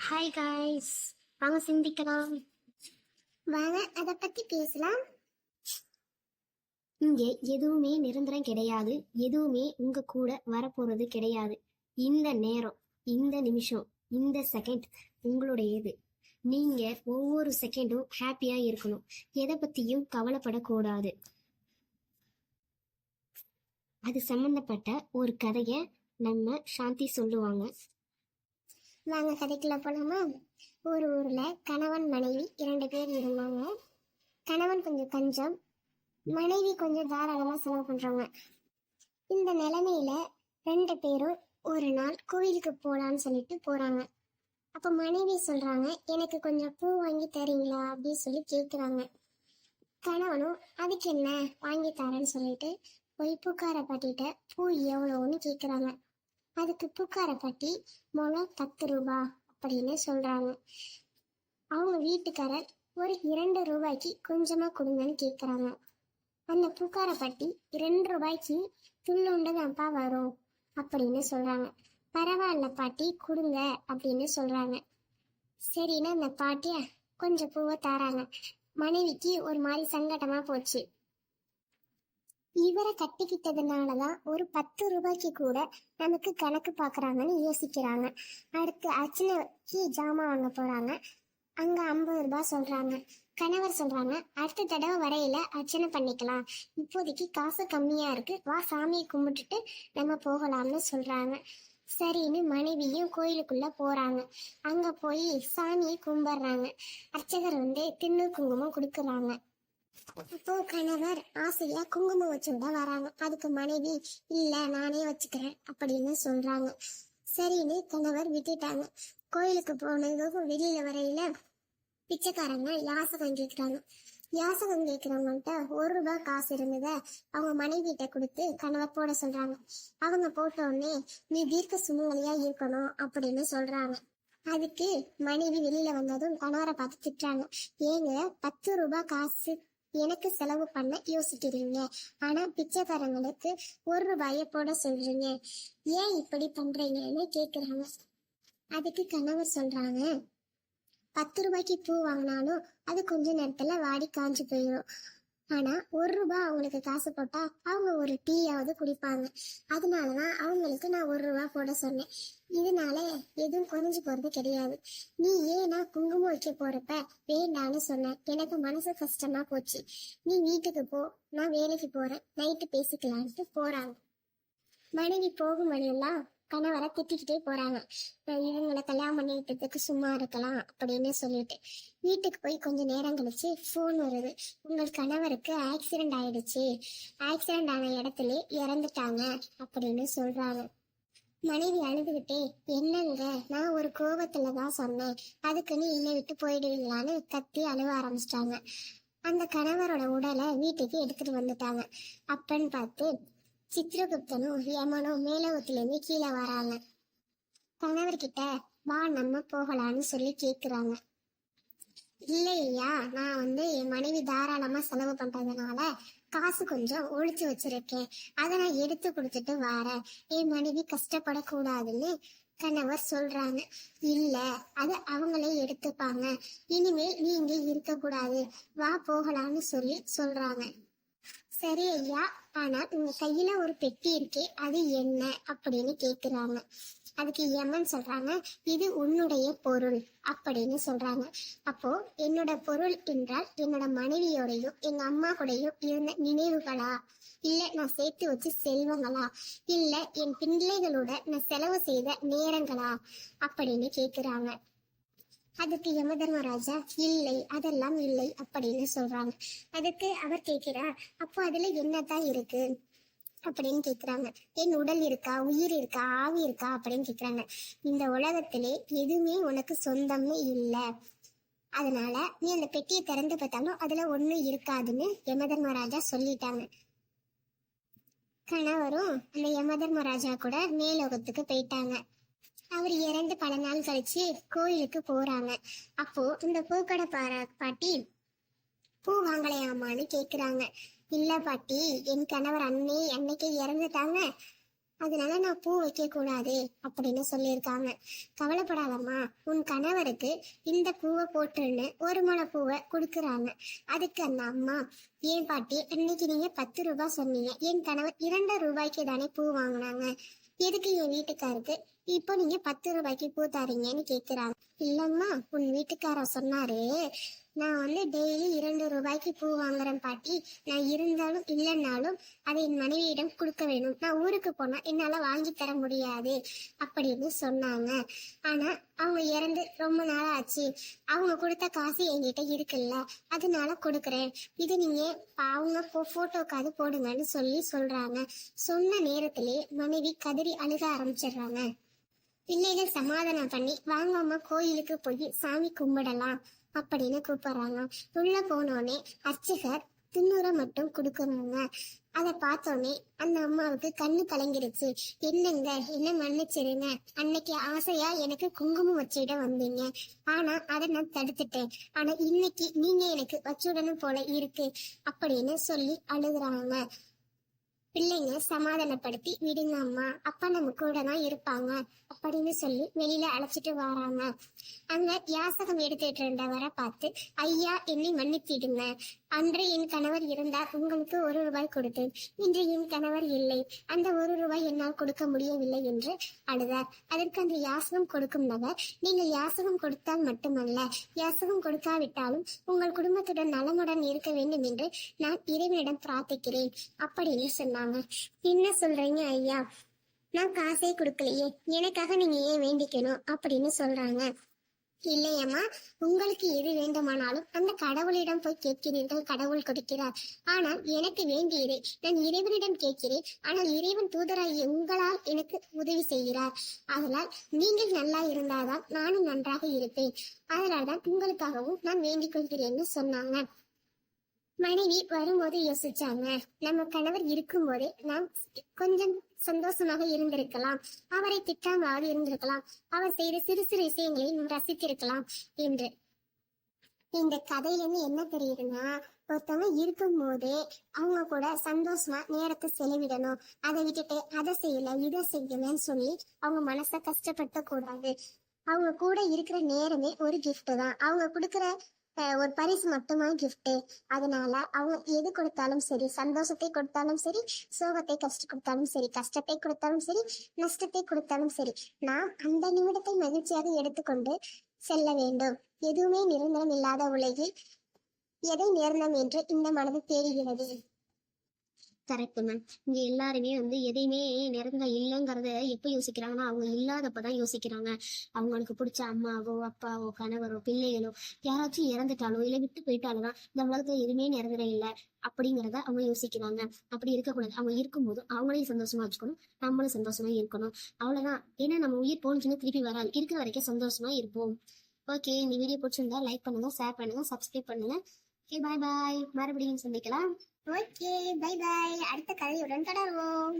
Hi guys, வாங்க சிந்திக்கலாம். வாங்க அதை பத்தி பேசலாம். இங்க எதுவுமே நிரந்தரம் கிடையாது. எதுவுமே உங்க கூட வரப்போறது கிடையாது. இந்த நேரம், இந்த நிமிஷம், இந்த செகண்ட் உங்களுடையது. நீங்க ஒவ்வொரு செகண்டும் ஹாப்பியா இருக்கணும். எதை பத்தியும் கவலைப்படக்கூடாது. அது சம்பந்தப்பட்ட ஒரு கதைய நம்ம சாந்தி சொல்லுவாங்க. வாங்க கதைக்குள்ள போலாமா? ஒரு ஊர்ல கணவன் மனைவி 2 பேர் இருந்தாங்க. கணவன் கொஞ்சம் கஞ்சம், மனைவி கொஞ்சம் தாராளமா செலவு பண்றவங்க. இந்த நிலைமையில 2 பேரும் ஒரு நாள் கோயிலுக்கு போலான்னு சொல்லிட்டு போறாங்க. அப்ப மனைவி சொல்றாங்க, எனக்கு கொஞ்சம் பூ வாங்கி தரீங்களா அப்படின்னு சொல்லி கேக்குறாங்க. கணவனும் அதுக்கு என்ன வாங்கி தரேன்னு சொல்லிட்டு போய் பூக்கார பாட்டிட்ட பூ எவ்வளவுன்னு கேக்குறாங்க. அதுக்கு பூக்கார பாட்டி முழம் 10 ரூபா அப்படின்னு சொல்றாங்க. அவங்க வீட்டுக்காரர் ஒரு 2 ரூபாய்க்கு கொஞ்சமா கொடுங்கன்னு கேக்குறாங்க. அந்த பூக்கார பாட்டி 2 ரூபாய்க்கு துள்ளுண்டுதான்ப்பா வரும் அப்படின்னு சொல்றாங்க. பரவாயில்ல பாட்டி கொடுங்க அப்படின்னு சொல்றாங்க. சரின்னு அந்த பாட்டிய கொஞ்சம் பூவை தாராங்க. மனைவிக்கு ஒரு மாதிரி சங்கடமா போச்சு. இவரை கட்டிக்கிட்டதுனாலதான் ஒரு 10 ரூபாய்க்கு கூட நமக்கு கணக்கு பாக்குறாங்கன்னு யோசிக்கிறாங்க. அடுத்து அர்ச்சனைக்கு ஜாமான் வாங்க போறாங்க. அங்க 50 ரூபாய் சொல்றாங்க. கணவர் சொல்றாங்க, அடுத்த தடவை வரையில அர்ச்சனை பண்ணிக்கலாம், இப்போதைக்கு காசு கம்மியா இருக்கு, வா சாமியை கும்பிட்டுட்டு நம்ம போகலாம்னு சொல்றாங்க. சரின்னு மனைவியும் கோயிலுக்குள்ள போறாங்க. அங்க போய் சாமியை கும்பிடுறாங்க. அர்ச்சகர் திண்ணு குங்குமம் கொடுக்குறாங்க. அப்போ கணவர் ஆசையா குங்குமம் வச்சுதான் வராங்க. அதுக்கு மனைவி இல்ல நானே வச்சுக்கிறேன் அப்படின்னு சொல்றாங்க. சரின்னு கணவர் விட்டுட்டாங்க. கோயிலுக்கு போனதும் வெளியில வரையில பிச்சைக்காரங்க யாசகம் கேட்கிறாங்க. யாசகம் கேட்கிறவங்கள்ட்ட 1 ரூபாய் காசு இருந்தத அவங்க மனைவிட்ட கொடுத்து கணவர் போட சொல்றாங்க. அவங்க போட்ட உடனே நீ தீர்க்க சுமங்கலியா இருக்கணும் அப்படின்னு சொல்றாங்க. அதுக்கு மனைவி வெளியில வந்ததும் கணவரை பார்த்து திட்டுறாங்க. ஏங்க 10 ரூபாய் காசு எனக்கு செலவு பண்ண யோசிக்கிறீங்க, ஆனா பிச்சைக்காரங்களுக்கு 1 ரூபாய போட சொல்றீங்க, ஏன் இப்படி பண்றீங்கன்னு கேக்குறாங்க. அதுக்கு கணவர் சொல்றாங்க, 10 ரூபாய்க்கு பூ வாங்கினாலும் அது கொஞ்ச நேரத்துல வாடி காஞ்சு போயிடும். ஆனா 1 ரூபாய் அவங்களுக்கு காசு போட்டா அவங்க ஒரு டீயாவது குடிப்பாங்க. அதனாலதான் அவங்களுக்கு நான் 1 ரூபாய் போட சொன்னேன். இதனால எதுவும் குறைஞ்சு போறது கிடையாது. நீ ஏன்னா குங்குமம் வைக்க போறப்ப வேண்டான்னு சொன்ன, எனக்கு மனசு கஷ்டமா போச்சு. நீ வீட்டுக்கு போ, நான் வேலைக்கு போறேன், நைட்டு பேசிக்கலான்ட்டு போறாங்க. மனைவி போகும் வழியெல்லாம் கணவரை திட்டிக்கிட்டே போறாங்க. இவங்களை கல்யாணம் பண்ணிக்கிட்டதுக்கு சும்மா இருக்கலாம் அப்படின்னு சொல்லிட்டு வீட்டுக்கு போய் கொஞ்ச நேரம் கழிச்சு போன் வருது. உங்கள் கணவருக்கு ஆக்சிடென்ட் ஆயிடுச்சு, ஆக்சிடென்ட் ஆன இடத்துல இறந்துட்டாங்க அப்படின்னு சொல்றாங்க. மனைவி அழுதுகிட்டே, என்னங்க நான் ஒரு கோபத்துலதான் சொன்னேன், அதுக்குன்னு என்னை விட்டு போயிடுவீங்களான்னு கத்தி அழுவ ஆரம்பிச்சிட்டாங்க. அந்த கணவரோட உடலை வீட்டுக்கு எடுத்துட்டு வந்துட்டாங்க. அப்பன்னு பார்த்து சித்ரகுப்தனும் யமனும் மேலோகத்திலிருந்து கீழே வராங்க. கணவர்கிட்ட வா நம்ம போகலான்னு சொல்லி கேக்குறாங்க. இல்லையா, நான் என் மனைவி தாராளமா செலவு பண்றதுனால காசு கொஞ்சம் ஒழிச்சு வச்சிருக்கேன், அதை நான் எடுத்து கொடுத்துட்டு வரேன், என் மனைவி கஷ்டப்படக்கூடாதுன்னு கணவர் சொல்றாங்க. இல்ல, அது அவங்களே எடுத்துப்பாங்க, இனிமேல் நீ இங்க இருக்க கூடாது, வா போகலான்னு சொல்லி சொல்றாங்க. சரி ஐயா, ஆனா உங்க கையில ஒரு பெட்டி இருக்கே, அது என்ன அப்படின்னு கேக்குறாங்க. அதுக்கு யமன் சொல்றாங்க, இது உன்னுடைய பொருள் அப்படின்னு சொல்றாங்க. அப்போ என்னோட பொருள் என்றால் என்னோட மனைவியோடையும் எங்க அம்மா கூடயும் இருந்த நினைவுகளா, இல்ல நான் சேர்த்து வச்சு செல்வங்களா, இல்ல என் பிள்ளைகளோட நான் செலவு செய்த நேரங்களா அப்படின்னு கேக்குறாங்க. அதுக்கு யமதர்மராஜா இல்லை, அதெல்லாம் இல்லை அப்படின்னு சொல்றாங்க. அதுக்கு அவர் கேட்கிறார், அப்போ அதுல என்னதான் இருக்கு அப்படின்னு கேக்குறாங்க. என் உடல் இருக்கா, உயிர் இருக்கா, ஆவி இருக்கா அப்படின்னு கேக்குறாங்க. இந்த உலகத்திலே எதுவுமே உனக்கு சொந்தமே இல்லை, அதனால நீ அந்த பெட்டியை திறந்து பார்த்தாலும் அதுல ஒண்ணும் இருக்காதுன்னு யமதர்மராஜா சொல்லிட்டாங்க. கணவரும் அந்த யமதர்மராஜா கூட மேலோகத்துக்கு போயிட்டாங்க. அவர் இறந்து பல நாள் கழிச்சு கோயிலுக்கு போறாங்க. அப்போ இந்த பூக்கடை பாட்டி பூ வாங்கலையாமான்னு கேக்குறாங்க. இல்ல பாட்டி, என் கணவர் அன்னைக்கே இறந்துட்டாங்க, அதனால நான் பூ வைக்க கூடாது அப்படின்னு சொல்லியிருக்காங்க. கவலைப்படாதம்மா, உன் கணவருக்கு இந்த பூவை போட்டுன்னு ஒரு முளை பூவை கொடுக்குறாங்க. அதுக்கு அந்த அம்மா, ஏன் பாட்டி, அன்னைக்கு நீங்க 10 ரூபாய் சொன்னீங்க, என் கணவர் 2 ரூபாய்க்கு தானே பூ வாங்கினாங்க, எதுக்கு என் வீட்டுக்காருக்கு இப்போ நீங்க 10 ரூபாய்க்கு பூ தரீங்கன்னு கேக்குறாங்க. இல்லம்மா, உன் வீட்டுக்காரர் சொன்னாரு, நான் டெய்லி 2 ரூபாய்க்கு பூ வாங்குறேன் பாட்டி, நான் இருந்தாலும் இல்லைன்னாலும் அதை என் மனைவியிடம் கொடுக்க வேணும், நான் ஊருக்கு போனா என்னால வாங்கி தர முடியாது அப்படின்னு சொன்னாங்க. ஆனா அவங்க இறந்து ரொம்ப நாள் ஆச்சு, அவங்க கொடுத்த காசு என்கிட்ட இருக்குல்ல, அதனால கொடுக்குறேன், இது நீங்க அவங்க போட்டோக்காவது போடுங்கன்னு சொல்றாங்க. சொன்ன நேரத்திலே மனைவி கதறி அழுக ஆரம்பிச்சிடுறாங்க. பிள்ளைகள் சமாதானம் பண்ணி, வாங்காம கோயிலுக்கு போய் சாமி கும்பிடலாம் அப்படின்னு கூப்பிடுறாங்க. உள்ள போனோடனே அர்ச்சகர் திண்ணூரை மட்டும் கொடுக்குறாங்க. அதை பார்த்தோன்னே அந்த அம்மாவுக்கு கண்ணு கலங்கிருச்சு. என்னங்க, என்ன மன்னிச்சிருங்க, அன்னைக்கு ஆசையா எனக்கு குங்குமம் வச்சுட வந்தீங்க, ஆனா அதை நான் தடுத்துட்டேன், ஆனா இன்னைக்கு நீங்க எனக்கு வச்சுடணும் போல இருக்கு அப்படின்னு சொல்லி அழுகுறாங்க. பிள்ளைங்க சமாதானப்படுத்தி, விடுங்க அம்மா, அப்பா நம்ம கூட தான் இருப்பாங்க அப்படின்னு சொல்லி வெளியில அழைச்சிட்டு வராங்க. அங்க யாசகம் எடுத்துட்டு இருந்தவரை பார்த்து, ஐயா என்னை மன்னித்திடுங்க, அன்று என் கணவர் இருந்தார், உங்களுக்கு 1 ரூபாய் கொடுத்தேன், இன்று என் கணவர் இல்லை, அந்த 1 ரூபாய் என்னால் கொடுக்க முடியவில்லை என்று அழுதார். அதற்கு அந்த யாசகம் கொடுக்கும் நபர், நீங்கள் யாசகம் கொடுத்தால் மட்டுமல்ல, யாசகம் கொடுக்காவிட்டாலும் உங்கள் குடும்பத்துடன் நலமுடன் இருக்க வேண்டும் என்று நான் இறைவனிடம் பிரார்த்திக்கிறேன் அப்படின்னு சொன்னாங்க. என்ன சொல்றீங்க ஐயா, நான் காசே கொடுக்கலையே, எனக்காக நீங்க ஏன் வேண்டிக்கணும் அப்படின்னு சொல்றாங்க. இல்லையம்மா, உங்களுக்கு எது வேண்டுமானாலும் அந்த கடவுளிடம் போய் கேட்கிறீர்கள், கடவுள் கொடுக்கிறார், ஆனால் எனக்கு வேண்டியதை நான் இறைவனிடம் கேட்கிறேன், ஆனால் இறைவன் தூதராகிய உங்களால் எனக்கு உதவி செய்கிறார், அதனால் நீங்கள் நல்லா இருந்தால்தான் நானும் நன்றாக இருப்பேன், அதனால்தான் உங்களுக்காகவும் நான் வேண்டிக் கொள்கிறேன்னு சொன்னாங்க. மனைவி வரும்போது யோசிச்சாங்க, நம்ம கணவர் இருக்கும் போதே நாம் கொஞ்சம் சந்தோஷமாக இருந்திருக்கலாம், அவரை திட்டாமலாவது இருந்திருக்கலாம், அவர் செய்த சிறு சிறு விஷயங்களை ரசித்திருக்கலாம் என்று. இந்த கதையிலிருந்து என்ன தெரியுதுன்னா, ஒருத்தவங்க இருக்கும் போதே அவங்க கூட சந்தோஷமா நேரத்தை செலவிடணும், அதை விட்டுட்டு அதை செய்யல இதை செய்யலன்னு சொல்லி அவங்க மனசை கஷ்டப்படுத்த கூடாது. அவங்க கூட இருக்கிற நேரமே ஒரு கிஃப்ட் தான், அவங்க கொடுக்குற ஒரு பரிசு மட்டுமா கிஃப்ட். அதனால அவங்க எது கொடுத்தாலும் சரி, சந்தோஷத்தை கொடுத்தாலும் சரி, சோகத்தை கொடுத்தாலும் சரி, கஷ்டத்தை கொடுத்தாலும் சரி, நஷ்டத்தை கொடுத்தாலும் சரி, நாம் அந்த நிமிடத்தை மகிழ்ச்சியாக எடுத்துக்கொண்டு செல்ல வேண்டும். எதுவுமே நிரந்தரம் இல்லாத உலகில் எதை நிரந்தரம் என்று இந்த மனது தேடுகிறது. Correct ma'am. இங்க எல்லாருமே எதையுமே நிரந்தரம் இல்லைங்கிறத எப்ப யோசிக்கிறாங்கன்னா, அவங்க இல்லாதப்பதான் யோசிக்கிறாங்க. அவங்களுக்கு பிடிச்ச அம்மாவோ அப்பாவோ கணவரோ பிள்ளைகளோ யாராச்சும் இறந்துட்டாலோ இல்ல விட்டு போயிட்டாலும் இந்த உலகத்துல எதுவுமே நிரந்தரம் இல்லை அப்படிங்கிறத அவங்க யோசிக்கிறாங்க. அப்படி இருக்கக்கூடாது. அவங்க இருக்கும்போது அவங்களையும் சந்தோஷமா வச்சுக்கணும், நம்மளும் சந்தோஷமா இருக்கணும், அவ்வளவுதான். ஏன்னா நம்ம உயிர் போனுச்சுன்னு திருப்பி வராது, இருக்கிற வரைக்கும் சந்தோஷமா இருப்போம். ஓகே, இந்த வீடியோ பிடிச்சிருந்தா லைக் பண்ணுங்க, ஷேர் பண்ணுங்க, சப்ஸ்கிரைப் பண்ணுங்க. ஓகே, பாய் பாய், மறுபடியும் சந்திக்கலாம். ஓகே, பை பை, அடுத்த கதையுடன் தொடருவோம்.